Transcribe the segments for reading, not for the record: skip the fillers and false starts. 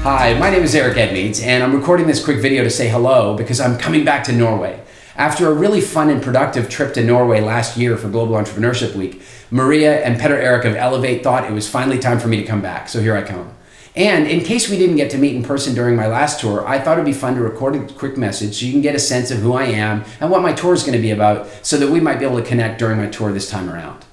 Hi, my name is Eric Edmeades, and I'm recording this quick video to say hello because I'm coming back to Norway. After a really fun and productive trip to Norway last year for Global Entrepreneurship Week, Maria and Petter Eric of Elevate thought it was finally time for me to come back, so here I come. And in case we didn't get to meet in person during my last tour, I thought it'd be fun to record a quick message so you can get a sense of who I am and what my tour is going to be about so that we might be able to connect during my tour this time around.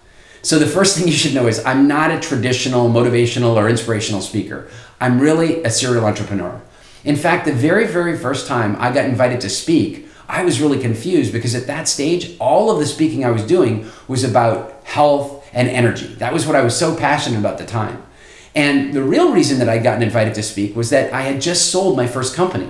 So the first thing you should know is I'm not a traditional motivational or inspirational speaker. I'm really a serial entrepreneur. In fact, the very first time I got invited to speak, I was really confused because at that stage, all of the speaking I was doing was about health and energy. That was what I was so passionate about at the time. And the real reason that I'd gotten invited to speak was that I had just sold my first company.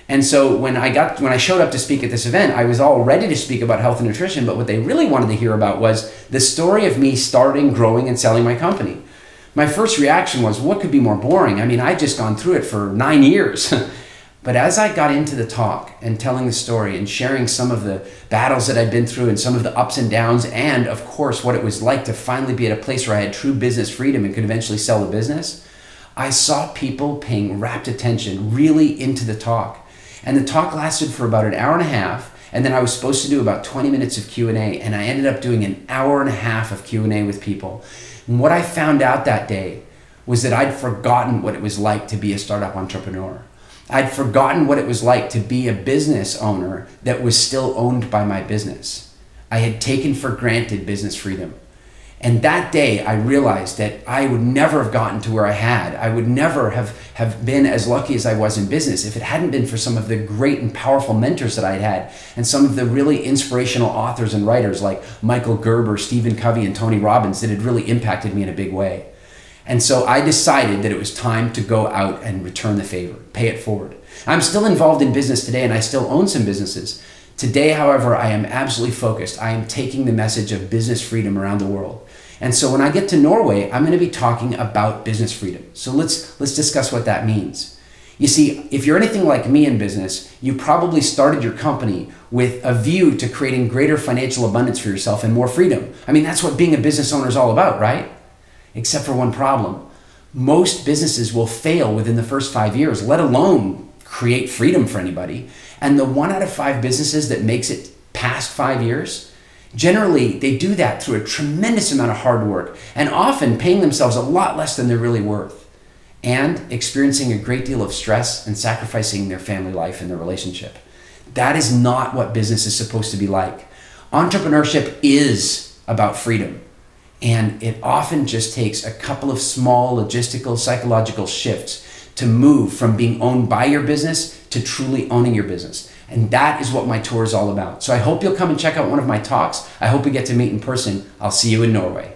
And so when I showed up to speak at this event, I was all ready to speak about health and nutrition, but what they really wanted to hear about was the story of me starting, growing, and selling my company. My first reaction was, what could be more boring? I mean, I'd just gone through it for 9 years. But as I got into the talk and telling the story and sharing some of the battles that I'd been through and some of the ups and downs, and of course, what it was like to finally be at a place where I had true business freedom and could eventually sell the business, I saw people paying rapt attention really into the talk. And the talk lasted for about an hour and a half, and then I was supposed to do about 20 minutes of Q&A, and I ended up doing an hour and a half of Q&A with people. And what I found out that day was that I'd forgotten what it was like to be a startup entrepreneur. I'd forgotten what it was like to be a business owner that was still owned by my business. I had taken for granted business freedom. And that day I realized that I would never have gotten to where I had. I would never have been as lucky as I was in business if it hadn't been for some of the great and powerful mentors that I'd had and some of the really inspirational authors and writers like Michael Gerber, Stephen Covey, and Tony Robbins that had really impacted me in a big way. And so I decided that it was time to go out and return the favor, pay it forward. I'm still involved in business today and I still own some businesses. Today, however, I am absolutely focused. I am taking the message of business freedom around the world. And so when I get to Norway, I'm going to be talking about business freedom. So let's discuss what that means. You see, if you're anything like me in business, you probably started your company with a view to creating greater financial abundance for yourself and more freedom. I mean, that's what being a business owner is all about, right? Except for one problem. Most businesses will fail within the first 5 years, let alone create freedom for anybody. And the 1 out of 5 businesses that makes it past 5 years, generally they do that through a tremendous amount of hard work and often paying themselves a lot less than they're really worth and experiencing a great deal of stress and sacrificing their family life and their relationship. That is not what business is supposed to be like. Entrepreneurship is about freedom. And it often just takes a couple of small logistical, psychological shifts to move from being owned by your business to truly owning your business. And that is what my tour is all about. So I hope you'll come and check out one of my talks. I hope we get to meet in person. I'll see you in Norway.